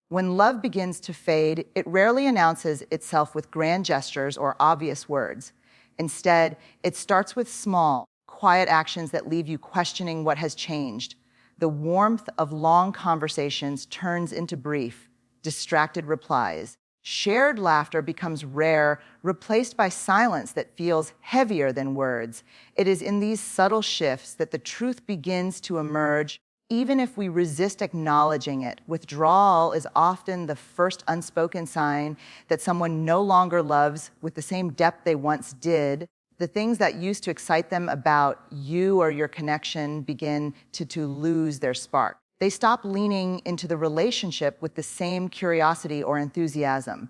When love begins to fade, it rarely announces itself with grand gestures or obvious words. Instead, it starts with small, quiet actions that leave you questioning what has changed. The warmth of long conversations turns into brief, distracted replies. Shared laughter becomes rare, replaced by silence that feels heavier than words. It is in these subtle shifts that the truth begins to emerge. Even if we resist acknowledging it, withdrawal is often the first unspoken sign that someone no longer loves with the same depth they once did. The things that used to excite them about you or your connection begin to lose their spark. They stop leaning into the relationship with the same curiosity or enthusiasm.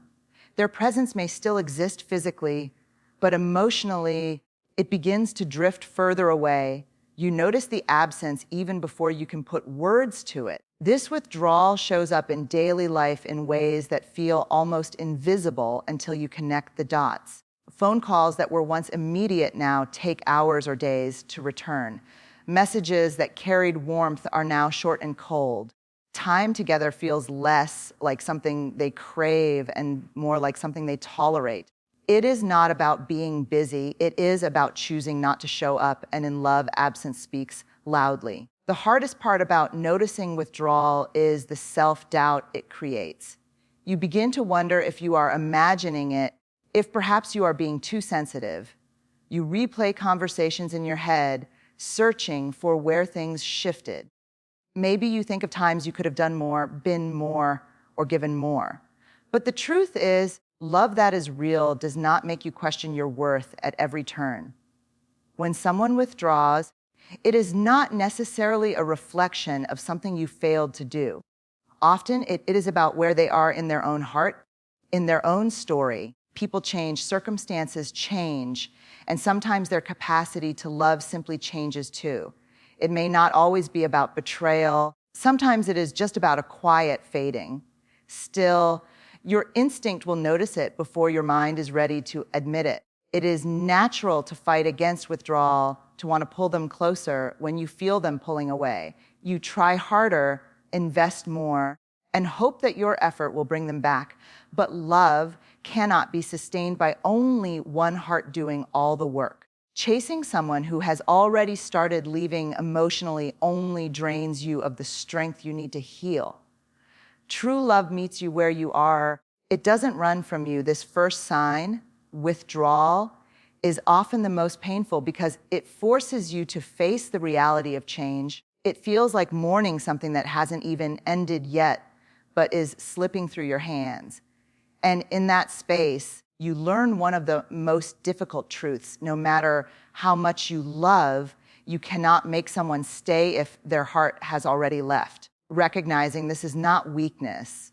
Their presence may still exist physically, but emotionally, it begins to drift further away. You notice the absence even before you can put words to it. This withdrawal shows up in daily life in ways that feel almost invisible until you connect the dots. Phone calls that were once immediate now take hours or days to return. Messages that carried warmth are now short and cold. Time together feels less like something they crave and more like something they tolerate. It is not about being busy. It is about choosing not to show up, and in love, absence speaks loudly. The hardest part about noticing withdrawal is the self-doubt it creates. You begin to wonder if you are imagining it, if perhaps you are being too sensitive. You replay conversations in your head, searching for where things shifted. Maybe you think of times you could have done more, been more, or given more. But the truth is, love that is real does not make you question your worth at every turn. When someone withdraws, it is not necessarily a reflection of something you failed to do. Often, it is about where they are in their own heart, in their own story. People change, circumstances change, and sometimes their capacity to love simply changes too. It may not always be about betrayal. Sometimes it is just about a quiet fading. Still, your instinct will notice it before your mind is ready to admit it. It is natural to fight against withdrawal, to want to pull them closer when you feel them pulling away. You try harder, invest more, and hope that your effort will bring them back. But love cannot be sustained by only one heart doing all the work. Chasing someone who has already started leaving emotionally only drains you of the strength you need to heal. True love meets you where you are. It doesn't run from you. This first sign, withdrawal, is often the most painful because it forces you to face the reality of change. It feels like mourning something that hasn't even ended yet, but is slipping through your hands. And in that space, you learn one of the most difficult truths. No matter how much you love, you cannot make someone stay if their heart has already left. Recognizing this is not weakness.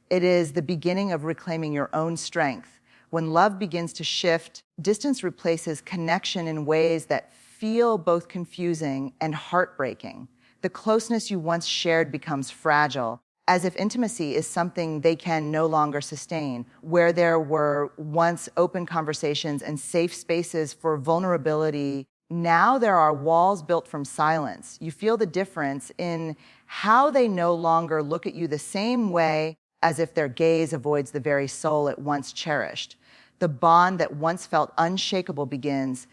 It is the beginning of reclaiming your own strength. When love begins to shift, distance replaces connection in ways that feel both confusing and heartbreaking. The closeness you once shared becomes fragile, as if intimacy is something they can no longer sustain. Where there were once open conversations and safe spaces for vulnerability, now there are walls built from silence. You feel the difference in how they no longer look at you the same way, as if their gaze avoids the very soul it once cherished. The bond that once felt unshakable begins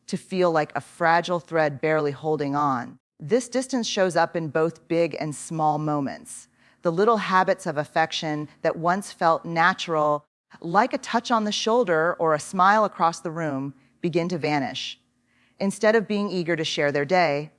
to feel like a fragile thread barely holding on. This distance shows up in both big and small moments. The little habits of affection that once felt natural, like a touch on the shoulder or a smile across the room, begin to vanish. Instead of being eager to share their day,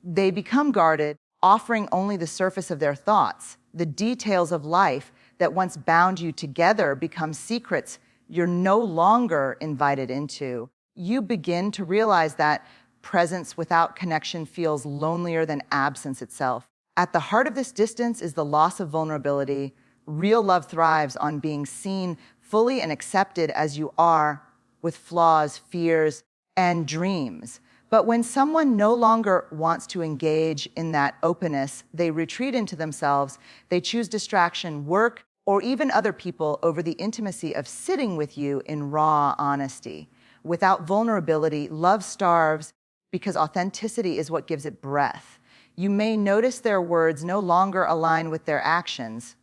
they become guarded, offering only the surface of their thoughts. The details of life that once bound you together become secrets you're no longer invited into. You begin to realize that presence without connection feels lonelier than absence itself. At the heart of this distance is the loss of vulnerability. Real love thrives on being seen fully and accepted as you are, with flaws, fears, and dreams. But when someone no longer wants to engage in that openness, they retreat into themselves. They choose distraction, work, or even other people over the intimacy of sitting with you in raw honesty. Without vulnerability, love starves because authenticity is what gives it breath. You may notice their words no longer align with their actions,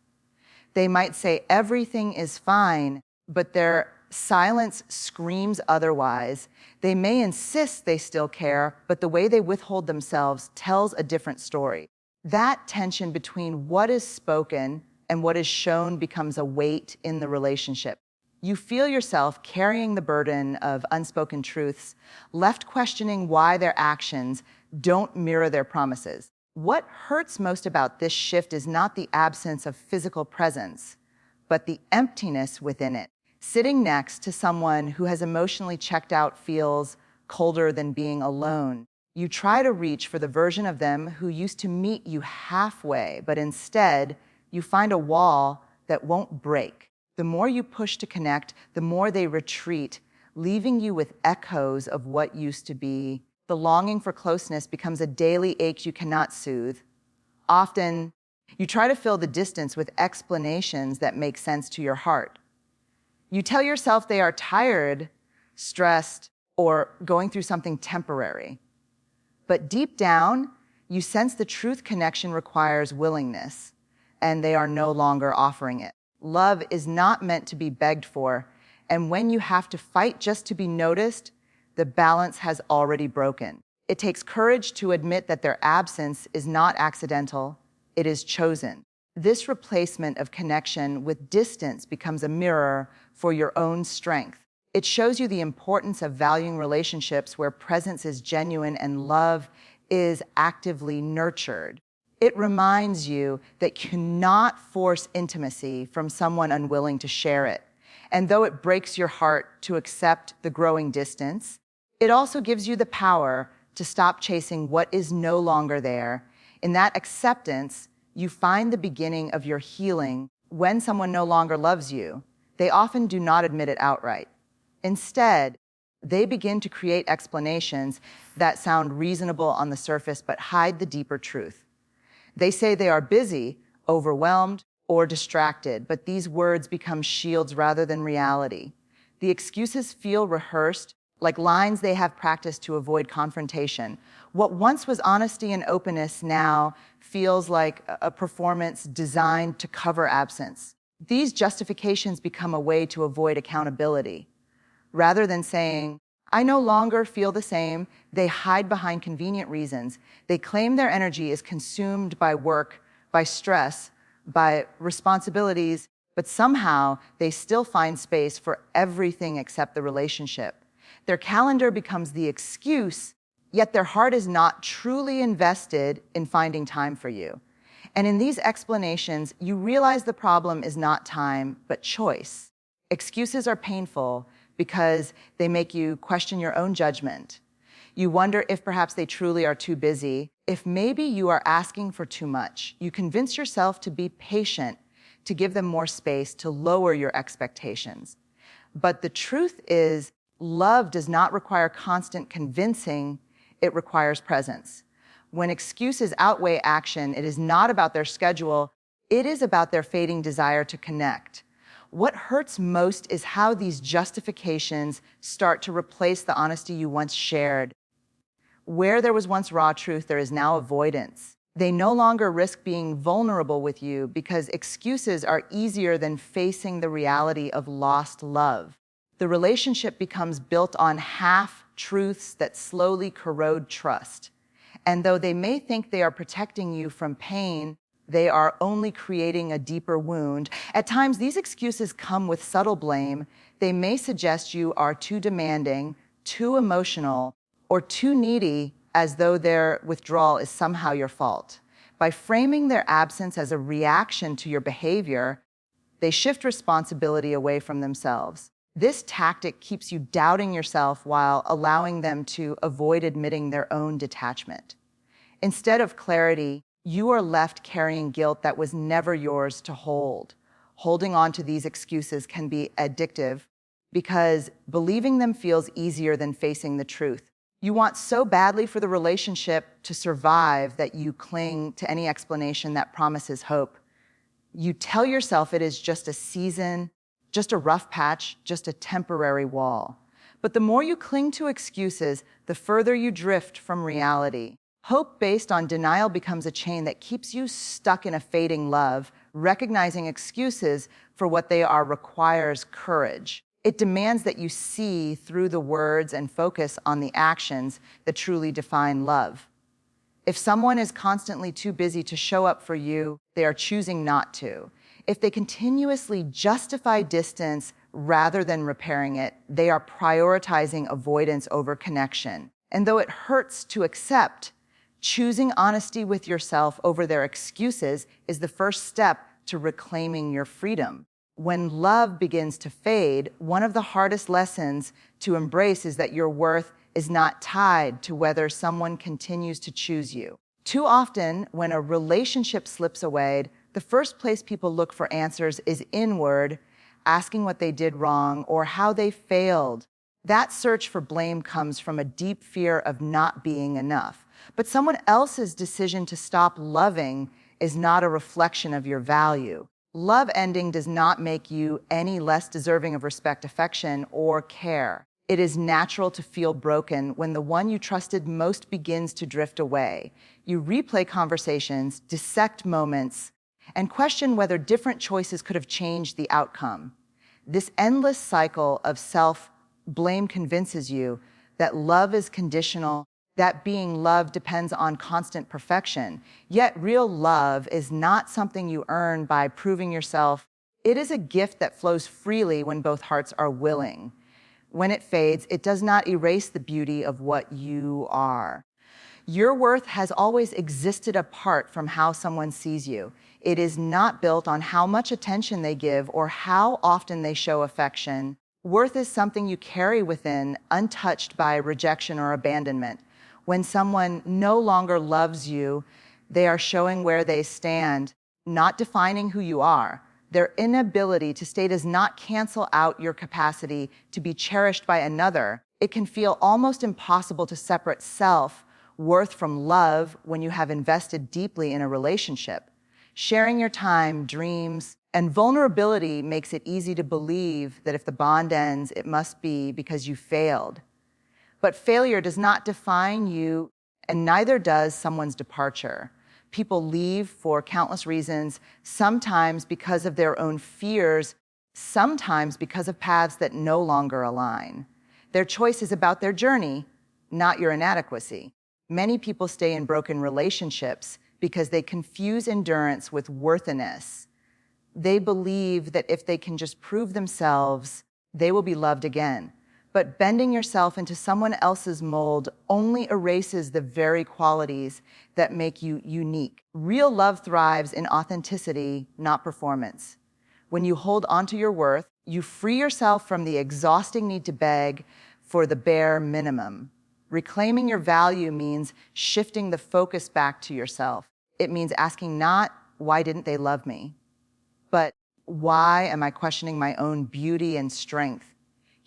They might say everything is fine, but their silence screams otherwise. They may insist they still care, but the way they withhold themselves tells a different story. That tension between what is spoken and what is shown becomes a weight in the relationship. You feel yourself carrying the burden of unspoken truths, left questioning why their actions don't mirror their promises. What hurts most about this shift is not the absence of physical presence, but the emptiness within it. Sitting next to someone who has emotionally checked out feels colder than being alone. You try to reach for the version of them who used to meet you halfway, but instead, you find a wall that won't break. The more you push to connect, the more they retreat, leaving you with echoes of what used to be. The longing for closeness becomes a daily ache you cannot soothe. Often, you try to fill the distance with explanations that make sense to your heart. You tell yourself they are tired, stressed, or going through something temporary. But deep down, you sense the truth connection requires willingness, and they are no longer offering it. Love is not meant to be begged for, and when you have to fight just to be noticed, the balance has already broken. It takes courage to admit that their absence is not accidental, it is chosen. This replacement of connection with distance becomes a mirror for your own strength. It shows you the importance of valuing relationships where presence is genuine and love is actively nurtured. It reminds you that you cannot force intimacy from someone unwilling to share it. And though it breaks your heart to accept the growing distance, it also gives you the power to stop chasing what is no longer there. In that acceptance, you find the beginning of your healing. When someone no longer loves you, they often do not admit it outright. Instead, they begin to create explanations that sound reasonable on the surface but hide the deeper truth. They say they are busy, overwhelmed, or distracted, but these words become shields rather than reality. The excuses feel rehearsed, like lines they have practiced to avoid confrontation. What once was honesty and openness now feels like a performance designed to cover absence. These justifications become a way to avoid accountability. Rather than saying, I no longer feel the same, they hide behind convenient reasons. They claim their energy is consumed by work, by stress, by responsibilities, but somehow they still find space for everything except the relationship. Their calendar becomes the excuse, yet their heart is not truly invested in finding time for you. And in these explanations, you realize the problem is not time, but choice. Excuses are painful because they make you question your own judgment. You wonder if perhaps they truly are too busy, if maybe you are asking for too much. You convince yourself to be patient, to give them more space, to lower your expectations. But the truth is, love does not require constant convincing, it requires presence. When excuses outweigh action, it is not about their schedule, it is about their fading desire to connect. What hurts most is how these justifications start to replace the honesty you once shared. Where there was once raw truth, there is now avoidance. They no longer risk being vulnerable with you because excuses are easier than facing the reality of lost love. The relationship becomes built on half-truths that slowly corrode trust. And though they may think they are protecting you from pain, they are only creating a deeper wound. At times, these excuses come with subtle blame. They may suggest you are too demanding, too emotional, or too needy, as though their withdrawal is somehow your fault. By framing their absence as a reaction to your behavior, they shift responsibility away from themselves. This tactic keeps you doubting yourself while allowing them to avoid admitting their own detachment. Instead of clarity, you are left carrying guilt that was never yours to hold. Holding on to these excuses can be addictive because believing them feels easier than facing the truth. You want so badly for the relationship to survive that you cling to any explanation that promises hope. You tell yourself it is just a season, just a rough patch, just a temporary wall. But the more you cling to excuses, the further you drift from reality. Hope based on denial becomes a chain that keeps you stuck in a fading love. Recognizing excuses for what they are requires courage. It demands that you see through the words and focus on the actions that truly define love. If someone is constantly too busy to show up for you, they are choosing not to. If they continuously justify distance rather than repairing it, they are prioritizing avoidance over connection. And though it hurts to accept, choosing honesty with yourself over their excuses is the first step to reclaiming your freedom. When love begins to fade, one of the hardest lessons to embrace is that your worth is not tied to whether someone continues to choose you. Too often, when a relationship slips away, the first place people look for answers is inward, asking what they did wrong or how they failed. That search for blame comes from a deep fear of not being enough. But someone else's decision to stop loving is not a reflection of your value. Love ending does not make you any less deserving of respect, affection, or care. It is natural to feel broken when the one you trusted most begins to drift away. You replay conversations, dissect moments, and question whether different choices could have changed the outcome. This endless cycle of self-blame convinces you that love is conditional, that being loved depends on constant perfection. Yet real love is not something you earn by proving yourself. It is a gift that flows freely when both hearts are willing. When it fades, it does not erase the beauty of what you are. Your worth has always existed apart from how someone sees you. It is not built on how much attention they give or how often they show affection. Worth is something you carry within, untouched by rejection or abandonment. When someone no longer loves you, they are showing where they stand, not defining who you are. Their inability to stay does not cancel out your capacity to be cherished by another. It can feel almost impossible to separate self-worth from love when you have invested deeply in a relationship. Sharing your time, dreams, and vulnerability makes it easy to believe that if the bond ends, it must be because you failed. But failure does not define you, and neither does someone's departure. People leave for countless reasons, sometimes because of their own fears, sometimes because of paths that no longer align. Their choice is about their journey, not your inadequacy. Many people stay in broken relationships because they confuse endurance with worthiness. They believe that if they can just prove themselves, they will be loved again. But bending yourself into someone else's mold only erases the very qualities that make you unique. Real love thrives in authenticity, not performance. When you hold onto your worth, you free yourself from the exhausting need to beg for the bare minimum. Reclaiming your value means shifting the focus back to yourself. It means asking not, why didn't they love me? But why am I questioning my own beauty and strength?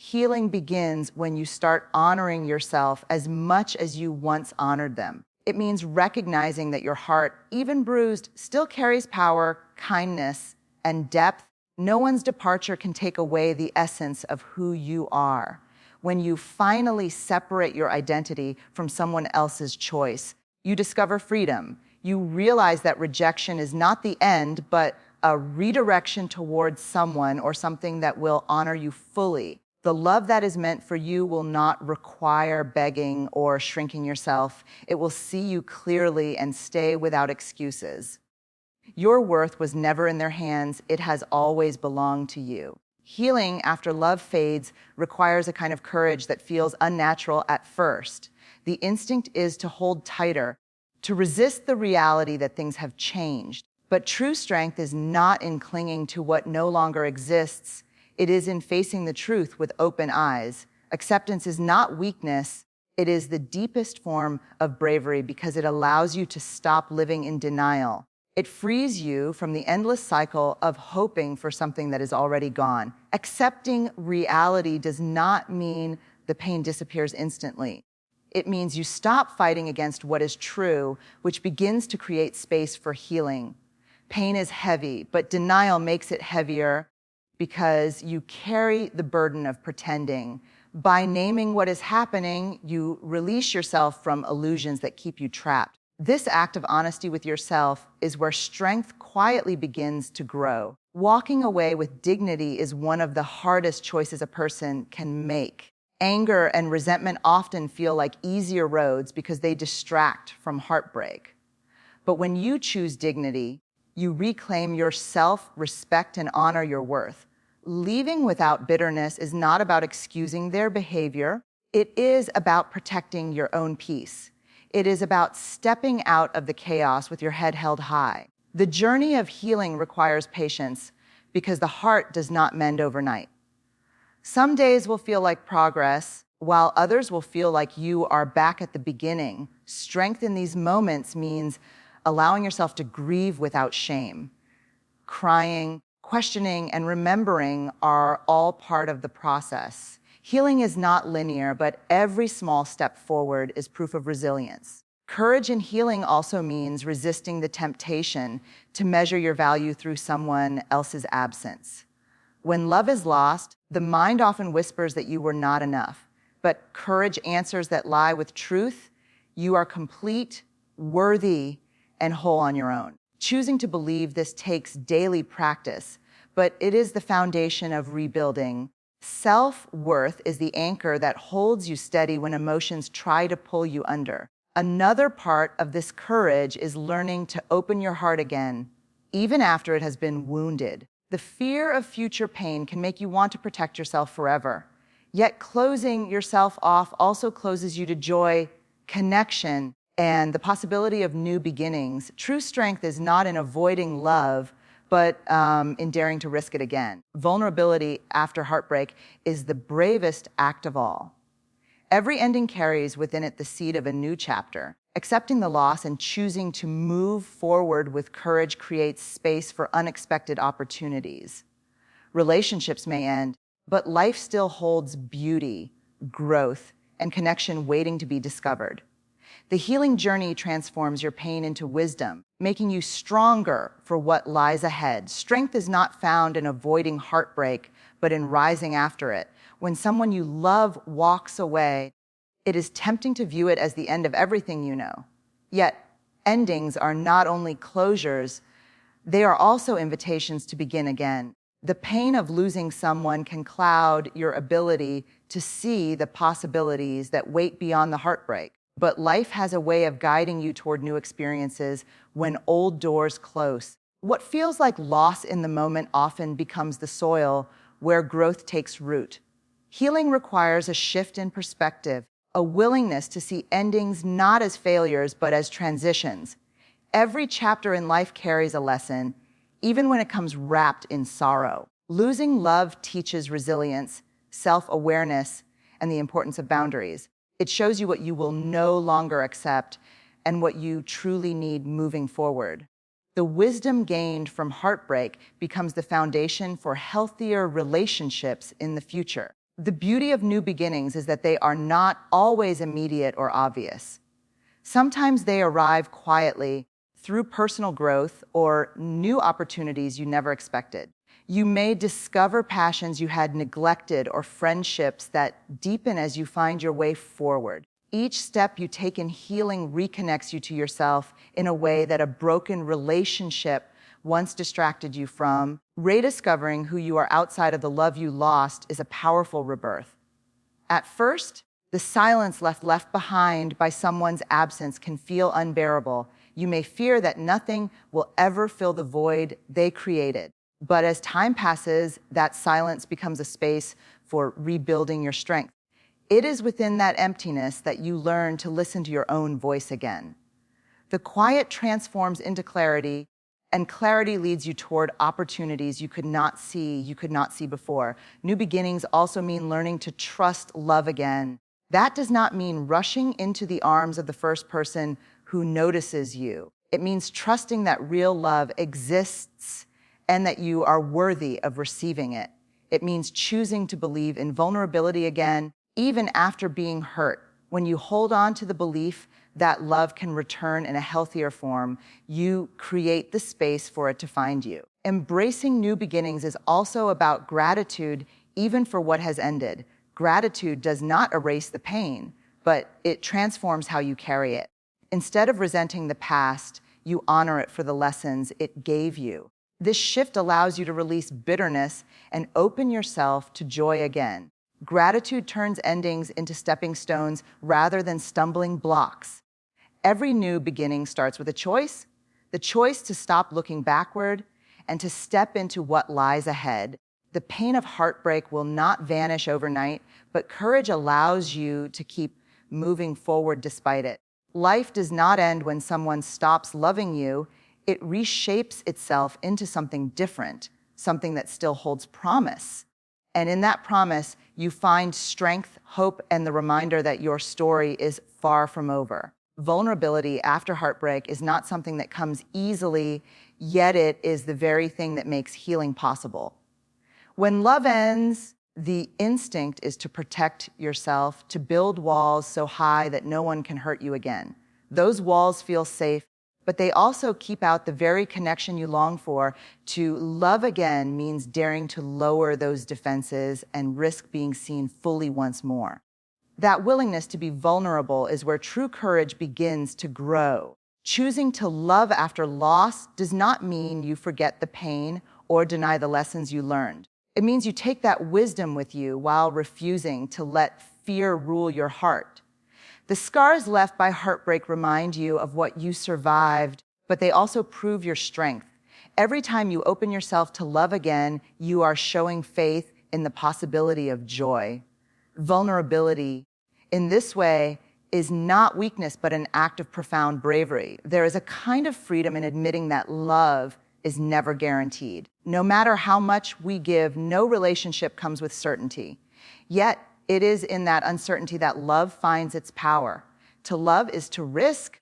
Healing begins when you start honoring yourself as much as you once honored them. It means recognizing that your heart, even bruised, still carries power, kindness, and depth. No one's departure can take away the essence of who you are. When you finally separate your identity from someone else's choice, you discover freedom. You realize that rejection is not the end, but a redirection towards someone or something that will honor you fully. The love that is meant for you will not require begging or shrinking yourself. It will see you clearly and stay without excuses. Your worth was never in their hands. It has always belonged to you. Healing after love fades requires a kind of courage that feels unnatural at first. The instinct is to hold tighter, to resist the reality that things have changed. But true strength is not in clinging to what no longer exists. It is in facing the truth with open eyes. Acceptance is not weakness. It is the deepest form of bravery because it allows you to stop living in denial. It frees you from the endless cycle of hoping for something that is already gone. Accepting reality does not mean the pain disappears instantly. It means you stop fighting against what is true, which begins to create space for healing. Pain is heavy, but denial makes it heavier because you carry the burden of pretending. By naming what is happening, you release yourself from illusions that keep you trapped. This act of honesty with yourself is where strength quietly begins to grow. Walking away with dignity is one of the hardest choices a person can make. Anger and resentment often feel like easier roads because they distract from heartbreak. But when you choose dignity, you reclaim your self-respect and honor your worth. Leaving without bitterness is not about excusing their behavior. It is about protecting your own peace. It is about stepping out of the chaos with your head held high. The journey of healing requires patience because the heart does not mend overnight. Some days will feel like progress, while others will feel like you are back at the beginning. Strength in these moments means allowing yourself to grieve without shame. Crying, questioning, and remembering are all part of the process. Healing is not linear, but every small step forward is proof of resilience. Courage in healing also means resisting the temptation to measure your value through someone else's absence. When love is lost, the mind often whispers that you were not enough, but courage answers that lie with truth. You are complete, worthy, and whole on your own. Choosing to believe this takes daily practice, but it is the foundation of rebuilding. Self-worth is the anchor that holds you steady when emotions try to pull you under. Another part of this courage is learning to open your heart again, even after it has been wounded. The fear of future pain can make you want to protect yourself forever. Yet closing yourself off also closes you to joy, connection, and the possibility of new beginnings. True strength is not in avoiding love, but in daring to risk it again. Vulnerability after heartbreak is the bravest act of all. Every ending carries within it the seed of a new chapter. Accepting the loss and choosing to move forward with courage creates space for unexpected opportunities. Relationships may end, but life still holds beauty, growth, and connection waiting to be discovered. The healing journey transforms your pain into wisdom, making you stronger for what lies ahead. Strength is not found in avoiding heartbreak, but in rising after it. When someone you love walks away, it is tempting to view it as the end of everything you know. Yet, endings are not only closures, they are also invitations to begin again. The pain of losing someone can cloud your ability to see the possibilities that wait beyond the heartbreak. But life has a way of guiding you toward new experiences when old doors close. What feels like loss in the moment often becomes the soil where growth takes root. Healing requires a shift in perspective, a willingness to see endings not as failures, but as transitions. Every chapter in life carries a lesson, even when it comes wrapped in sorrow. Losing love teaches resilience, self-awareness, and the importance of boundaries. It shows you what you will no longer accept and what you truly need moving forward. The wisdom gained from heartbreak becomes the foundation for healthier relationships in the future. The beauty of new beginnings is that they are not always immediate or obvious. Sometimes they arrive quietly through personal growth or new opportunities you never expected. You may discover passions you had neglected or friendships that deepen as you find your way forward. Each step you take in healing reconnects you to yourself in a way that a broken relationship once distracted you from. Rediscovering who you are outside of the love you lost is a powerful rebirth. At first, the silence left behind by someone's absence can feel unbearable. You may fear that nothing will ever fill the void they created. But as time passes, that silence becomes a space for rebuilding your strength. It is within that emptiness that you learn to listen to your own voice again. The quiet transforms into clarity, and clarity leads you toward opportunities you could not see before. New beginnings also mean learning to trust love again. That does not mean rushing into the arms of the first person who notices you. It means trusting that real love exists and that you are worthy of receiving it. It means choosing to believe in vulnerability again, even after being hurt. When you hold on to the belief that love can return in a healthier form, you create the space for it to find you. Embracing new beginnings is also about gratitude, even for what has ended. Gratitude does not erase the pain, but it transforms how you carry it. Instead of resenting the past, you honor it for the lessons it gave you. This shift allows you to release bitterness and open yourself to joy again. Gratitude turns endings into stepping stones rather than stumbling blocks. Every new beginning starts with a choice, the choice to stop looking backward and to step into what lies ahead. The pain of heartbreak will not vanish overnight, but courage allows you to keep moving forward despite it. Life does not end when someone stops loving you. It reshapes itself into something different, something that still holds promise. And in that promise, you find strength, hope, and the reminder that your story is far from over. Vulnerability after heartbreak is not something that comes easily, yet it is the very thing that makes healing possible. When love ends, the instinct is to protect yourself, to build walls so high that no one can hurt you again. Those walls feel safe, but they also keep out the very connection you long for. To love again means daring to lower those defenses and risk being seen fully once more. That willingness to be vulnerable is where true courage begins to grow. Choosing to love after loss does not mean you forget the pain or deny the lessons you learned. It means you take that wisdom with you while refusing to let fear rule your heart. The scars left by heartbreak remind you of what you survived, but they also prove your strength. Every time you open yourself to love again, you are showing faith in the possibility of joy. Vulnerability, in this way, is not weakness, but an act of profound bravery. There is a kind of freedom in admitting that love is never guaranteed. No matter how much we give, no relationship comes with certainty. Yet, it is in that uncertainty that love finds its power. To love is to risk,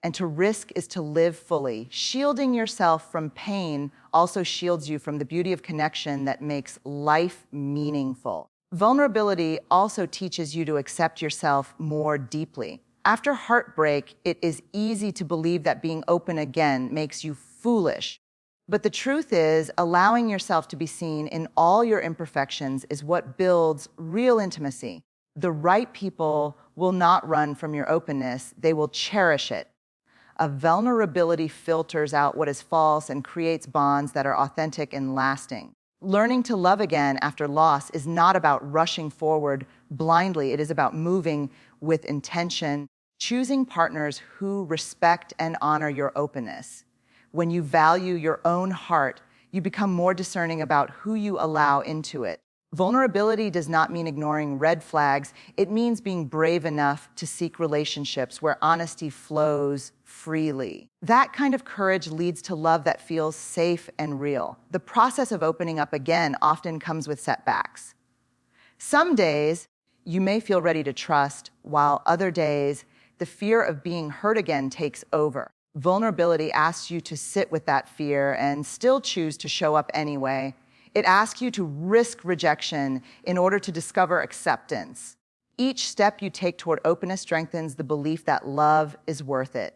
and to risk is to live fully. Shielding yourself from pain also shields you from the beauty of connection that makes life meaningful. Vulnerability also teaches you to accept yourself more deeply. After heartbreak, it is easy to believe that being open again makes you foolish. But the truth is, allowing yourself to be seen in all your imperfections is what builds real intimacy. The right people will not run from your openness, they will cherish it. A vulnerability filters out what is false and creates bonds that are authentic and lasting. Learning to love again after loss is not about rushing forward blindly. It is about moving with intention, choosing partners who respect and honor your openness. When you value your own heart, you become more discerning about who you allow into it. Vulnerability does not mean ignoring red flags. It means being brave enough to seek relationships where honesty flows freely. That kind of courage leads to love that feels safe and real. The process of opening up again often comes with setbacks. Some days, you may feel ready to trust, while other days, the fear of being hurt again takes over. Vulnerability asks you to sit with that fear and still choose to show up anyway. It asks you to risk rejection in order to discover acceptance. Each step you take toward openness strengthens the belief that love is worth it.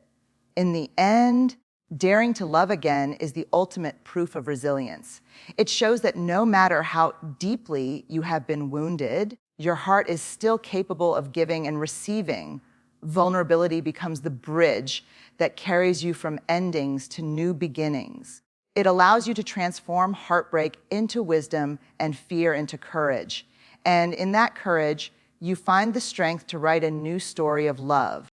In the end, daring to love again is the ultimate proof of resilience. It shows that no matter how deeply you have been wounded, your heart is still capable of giving and receiving. Vulnerability becomes the bridge that carries you from endings to new beginnings. It allows you to transform heartbreak into wisdom and fear into courage. And in that courage, you find the strength to write a new story of love.